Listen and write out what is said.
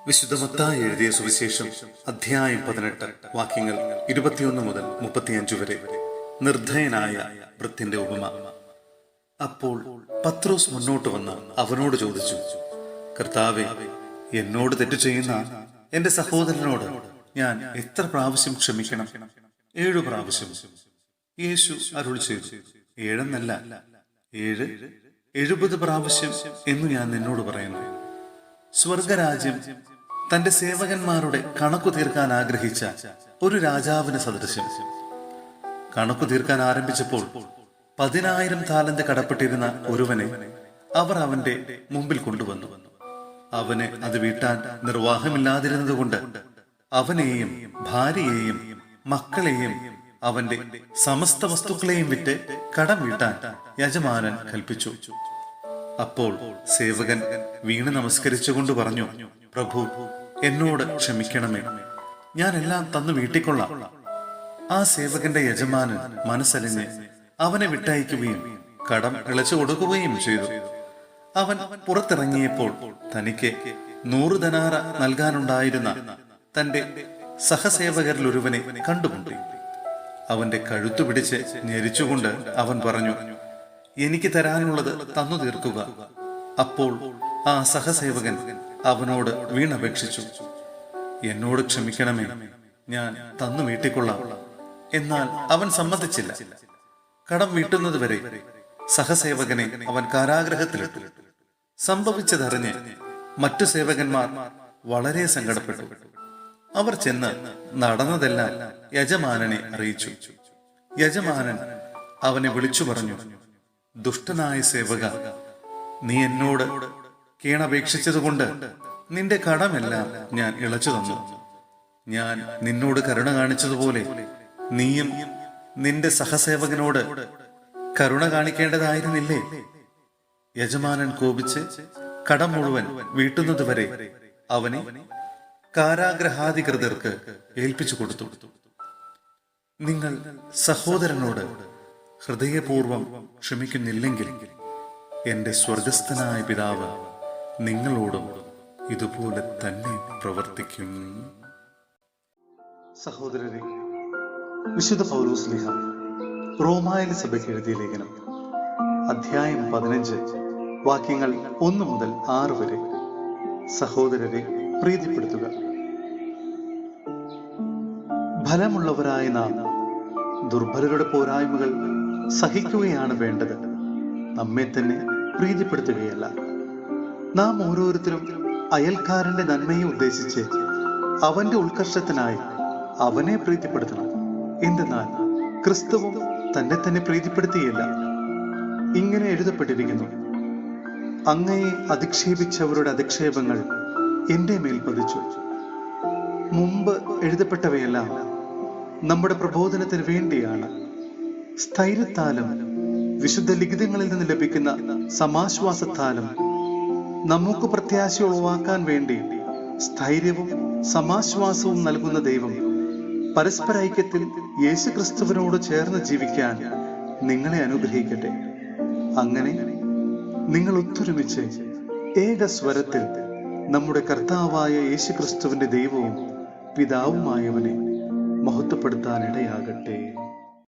വിശുദ്ധ മത്തായി എഴുതിയ സുവിശേഷം അധ്യായം 18 വാക്യങ്ങൾ 21 മുതൽ 35 വരെ. നിർദ്ധയനായ വൃദ്ധന്റെ ഉപമ. അപ്പോൾ പത്രോസ് മുന്നോട്ട് വന്ന് അവനോട് ചോദിച്ചു, കർത്താവേ, എന്നോട് തെറ്റു ചെയ്യുന്ന എന്റെ സഹോദരനോട് ഞാൻ എത്ര പ്രാവശ്യം ക്ഷമിക്കണം? 7 പ്രാവശ്യം. യേശു അരുളി ചെയ്തു, 7 എന്നല്ല, 7, 70 പ്രാവശ്യം എന്നു ഞാൻ നിന്നോട് പറയുന്നു. സ്വർഗരാജ്യം തന്റെ സേവകന്മാരുടെ കണക്കു തീർക്കാൻ ആഗ്രഹിച്ച ഒരു രാജാവിന് സദൃശ്യം. കണക്കു തീർക്കാൻ ആരംഭിച്ചപ്പോൾ 10,000 താലന്ത് കടപ്പെട്ടിരുന്ന ഒരുവനെ അവർ അവന്റെ മുമ്പിൽ കൊണ്ടുവന്നു. അവന് അത് വീട്ടാൻ നിർവാഹമില്ലാതിരുന്നതുകൊണ്ട് അവനെയും ഭാര്യയെയും മക്കളെയും അവന്റെ സമസ്ത വസ്തുക്കളെയും വിറ്റ് കടം വീട്ടാൻ യജമാനൻ കൽപ്പിച്ചു. അപ്പോൾ സേവകൻ വീണ് നമസ്കരിച്ചുകൊണ്ട് പറഞ്ഞു, പ്രഭു, എന്നോട് ക്ഷമിക്കണമേ, ഞാൻ എല്ലാം തന്നു വീട്ടിക്കൊള്ളാം. ആ സേവകന്റെ യജമാനൻ മനസ്സലിഞ്ഞ് അവനെ വിട്ടയക്കുകയും കടം ഇളച്ചു കൊടുക്കുകയും ചെയ്തു. അവൻ പുറത്തിറങ്ങിയപ്പോൾ തനിക്ക് 100 ദനാറ നൽകാനുണ്ടായിരുന്ന തന്റെ സഹസേവകരിൽ ഒരുവനെ കണ്ടുമുട്ടി. അവന്റെ കഴുത്തു പിടിച്ച് ഞെരിച്ചുകൊണ്ട് അവൻ പറഞ്ഞു, എനിക്ക് തരാനുള്ളത് തന്നു തീർക്കുക. അപ്പോൾ ആ സഹസേവകൻ അവനോട് വീണപേക്ഷിച്ചു, എന്നോട് ക്ഷമിക്കണമേ, ഞാൻ തന്നു വീട്ടിക്കൊള്ളാം. എന്നാൽ അവൻ സമ്മതിച്ചില്ല. കടം വീട്ടുന്നതുവരെ സഹസേവകനെ അവൻ കാരാഗ്രഹത്തിലിട്ടു. സംഭവിച്ചതറിഞ്ഞ് മറ്റു സേവകന്മാർ വളരെ സങ്കടപ്പെട്ടു. അവർ ചെന്ന് നടന്നതെല്ലാം യജമാനനെ അറിയിച്ചു. യജമാനൻ അവനെ വിളിച്ചു പറഞ്ഞു, ദുഷ്ടനായ സേവക, നീ എന്നോട് കേണപേക്ഷിച്ചതുകൊണ്ട് നിന്റെ കടമെല്ലാം ഞാൻ ഇളച്ചു തന്നു. ഞാൻ നിന്നോട് കരുണ കാണിച്ചതുപോലെ നീയും നിന്റെ സഹസേവകനോട് കരുണ കാണിക്കേണ്ടതായിരുന്നില്ലേ? യജമാനൻ കോപിച്ച് കടം മുഴുവൻ വീട്ടുന്നതുവരെ അവനെ കാരാഗ്രഹാധികൃതർക്ക് ഏൽപ്പിച്ചു കൊടുത്തു. നിങ്ങൾ സഹോദരനോട് ഹൃദയപൂർവം ക്ഷമിക്കുന്നില്ലെങ്കിൽ എന്റെ സ്വർഗസ്ഥനായ പിതാവ് നിങ്ങളോടും ഇതുപോലെ തന്നെ പ്രവർത്തിക്കും. സഹോദരരെ, വിശുദ്ധ പൗലോസ്ലീഹ റോമായിലെ സഭയ്ക്ക് എഴുതിയ ലേഖനം അധ്യായം 15 വാക്യങ്ങൾ 1 മുതൽ 6 വരെ. സഹോദരരെ പ്രീതിപ്പെടുത്തുക. ഫലമുള്ളവരായ നാം ദുർബലരുടെ പോരായ്മകൾ സഹിക്കുകയാണ് വേണ്ടത്, നമ്മെ തന്നെ പ്രീതിപ്പെടുത്തുകയല്ല. നാം ഓരോരുത്തരും അയൽക്കാരന്റെ നന്മയെ ഉദ്ദേശിച്ച് അവന്റെ ഉത്കർഷത്തിനായി അവനെ പ്രീതിപ്പെടുത്തണം. എന്തെന്നാൽ ക്രിസ്തുവും തന്നെ തന്നെ പ്രീതിപ്പെടുത്തിയില്ല. ഇങ്ങനെ എഴുതപ്പെട്ടിരിക്കുന്നു, അങ്ങയെ അധിക്ഷേപിച്ചവരുടെ അധിക്ഷേപങ്ങൾ എന്റെ മേൽ പതിച്ചു. മുമ്പ് എഴുതപ്പെട്ടവയെല്ലാം നമ്മുടെ പ്രബോധനത്തിന് വേണ്ടിയാണ്. സ്ഥൈര്യത്താലും വിശുദ്ധ ലിഖിതങ്ങളിൽ നിന്ന് ലഭിക്കുന്ന സമാശ്വാസത്താലും നമുക്ക് പ്രത്യാശ ഉളവാക്കാൻ വേണ്ടി സ്ഥൈര്യവും സമാശ്വാസവും നൽകുന്ന ദൈവം പരസ്പര ഐക്യത്തിൽ യേശു ക്രിസ്തുവിനോട് ചേർന്ന് ജീവിക്കാൻ നിങ്ങളെ അനുഗ്രഹിക്കട്ടെ. അങ്ങനെ നിങ്ങൾ ഒത്തൊരുമിച്ച് ഏക സ്വരത്തിൽ നമ്മുടെ കർത്താവായ യേശു ക്രിസ്തുവിന്റെ ദൈവവും പിതാവുമായവനെ മഹത്വപ്പെടുത്താനിടയാകട്ടെ.